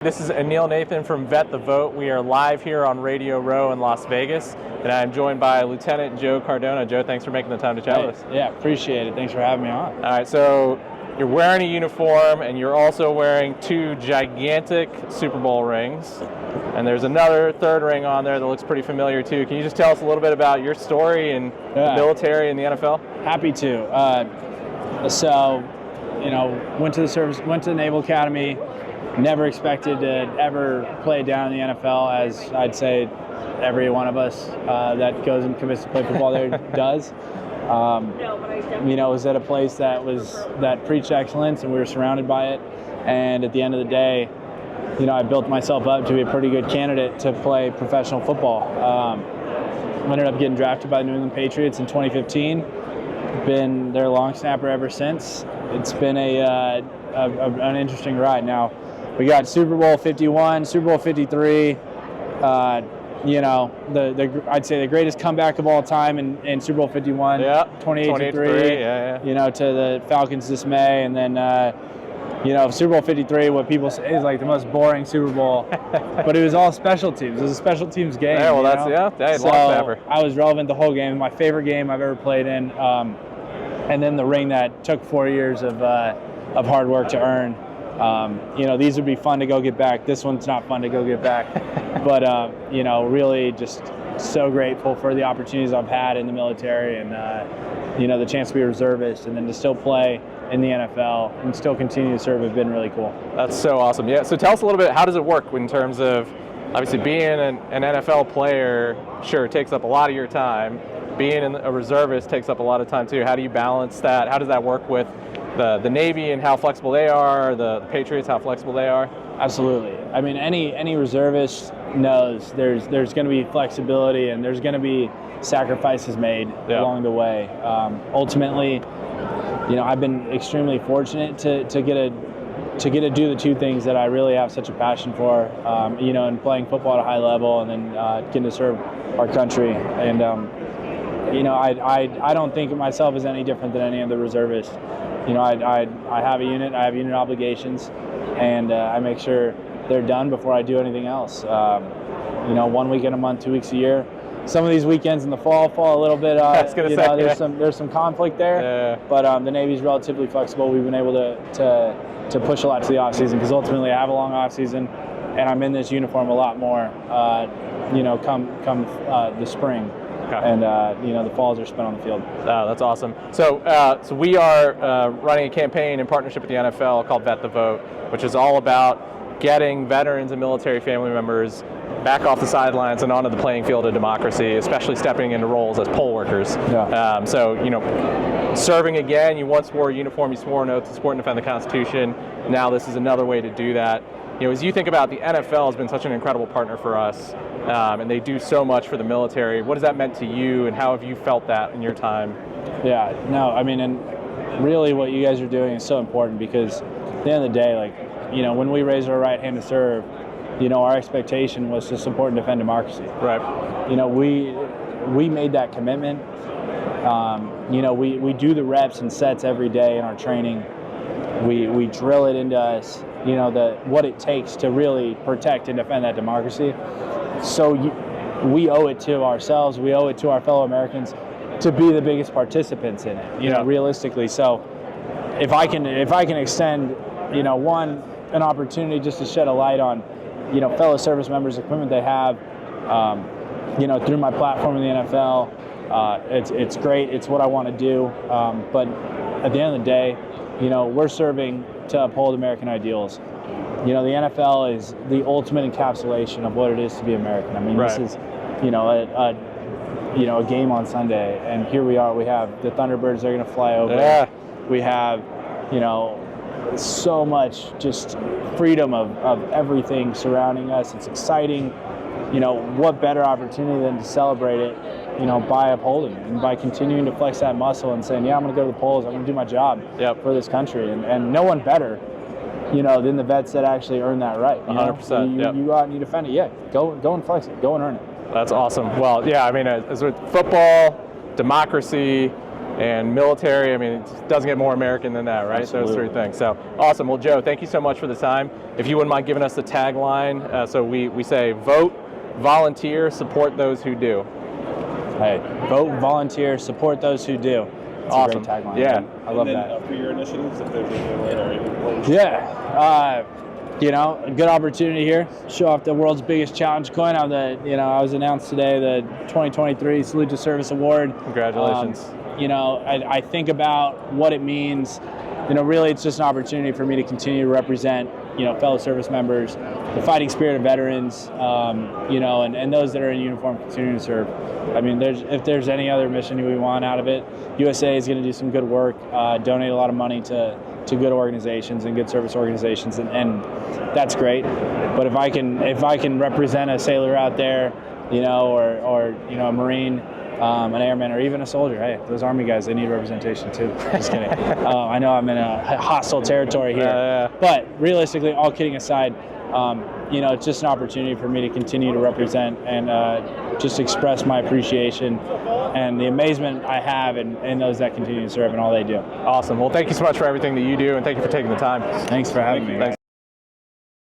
This is Anil Nathan from Vet the Vote. We are live here on Radio Row in Las Vegas, and I'm joined by Lieutenant Joe Cardona. Joe, thanks for making the time to chat with us. Yeah, appreciate it. Thanks for having me on. All right, so you're wearing a uniform, and you're also wearing two gigantic Super Bowl rings, and there's another third ring on there that looks pretty familiar too. Can you just tell us a little bit about your story and the military and the NFL? Happy to. Went to the service, went to the Naval Academy. Never expected to ever play down in the NFL, as I'd say every one of us that goes and commits to play football there does. Was at a place that preached excellence, and we were surrounded by it. And at the end of the day, I built myself up to be a pretty good candidate to play professional football. Ended up getting drafted by the New England Patriots in 2015. Been their long snapper ever since. It's been an interesting ride. Now, we got Super Bowl 51, Super Bowl 53. I'd say the greatest comeback of all time in Super Bowl 51. Yeah, 28-3. To the Falcons' dismay, and then Super Bowl 53. What people say is like the most boring Super Bowl, but it was all special teams. It was a special teams game. Yeah, well, long snapper. I was relevant the whole game. My favorite game I've ever played in, and then the ring that took 4 years of hard work to earn. These would be fun to go get back. This one's not fun to go get back. But, really just so grateful for the opportunities I've had in the military and, the chance to be a reservist and then to still play in the NFL and still continue to serve have been really cool. That's so awesome. Yeah, so tell us a little bit, how does it work in terms of, obviously being an NFL player, sure, it takes up a lot of your time. Being a reservist takes up a lot of time too. How do you balance that? How does that work with the Navy and how flexible they are, the Patriots, how flexible they are? Absolutely. I mean, any reservist knows there's going to be flexibility and there's going to be sacrifices made along the way. Ultimately, I've been extremely fortunate to get to do the two things that I really have such a passion for, in playing football at a high level and then getting to serve our country. And I don't think of myself as any different than any other reservist. I have a unit, I have unit obligations, and I make sure they're done before I do anything else. 1 weekend a month, 2 weeks a year. Some of these weekends in the fall a little bit. There's some conflict there, but the Navy's relatively flexible. We've been able to push a lot to the off season because ultimately I have a long off season, and I'm in this uniform a lot more. Come the spring. Okay. And the falls are spent on the field. Oh, that's awesome. So we are running a campaign in partnership with the NFL called Vet the Vote, which is all about getting veterans and military family members back off the sidelines and onto the playing field of democracy, especially stepping into roles as poll workers. Yeah. Serving again, you once wore a uniform, you swore an oath to support and defend the Constitution. Now this is another way to do that. As you think about, the NFL has been such an incredible partner for us, and they do so much for the military. What has that meant to you, and how have you felt that in your time? Yeah, no, I mean, and really what you guys are doing is so important because at the end of the day, when we raised our right hand to serve, our expectation was to support and defend democracy. Right. We made that commitment. We do the reps and sets every day in our training. We drill it into us, what it takes to really protect and defend that democracy. So we owe it to ourselves, we owe it to our fellow Americans to be the biggest participants in it, realistically. So if I can extend, an opportunity just to shed a light on, fellow service members, the commitment they have, through my platform in the NFL, it's great. It's what I want to do. But at the end of the day, we're serving to uphold American ideals. The NFL is the ultimate encapsulation of what it is to be American. I mean, This is, a game on Sunday, and here we are. We have the Thunderbirds that are going to fly over. Yeah. We have, so much just freedom of everything surrounding us. It's exciting. What better opportunity than to celebrate it, by upholding it and by continuing to flex that muscle and saying, I'm going to go to the polls, I'm going to do my job for this country. And no one better, than the vets that actually earn that right. 100%. You go out and you defend it. Yeah, go and flex it. Go and earn it. That's awesome. Well, yeah, I mean, as with football, democracy, and military. I mean, it doesn't get more American than that, right? Absolutely. Those three things. So awesome. Well, Joe, thank you so much for the time. If you wouldn't mind giving us the tagline, so we say vote, volunteer, support those who do. Hey, vote, volunteer, support those who do. That's awesome. A great tagline. Yeah, I love that. For your initiatives, if there's anything or any Yeah, a good opportunity here. Show off the world's biggest challenge coin. I was announced today the 2023 Salute to Service Award. Congratulations. I think about what it means. Really, it's just an opportunity for me to continue to represent, fellow service members, the fighting spirit of veterans, and those that are in uniform continuing to serve. I mean, if there's any other mission we want out of it, USA is going to do some good work, donate a lot of money to good organizations and good service organizations, and that's great. But if I can represent a sailor out there, or a Marine, an airman, or even a soldier. Hey, those Army guys, they need representation too. Just kidding. I know I'm in a hostile territory here. Yeah. But realistically, all kidding aside, it's just an opportunity for me to continue to represent and just express my appreciation and the amazement I have in those that continue to serve and all they do. Awesome. Well, thank you so much for everything that you do, and thank you for taking the time. Thanks for having me. Thanks.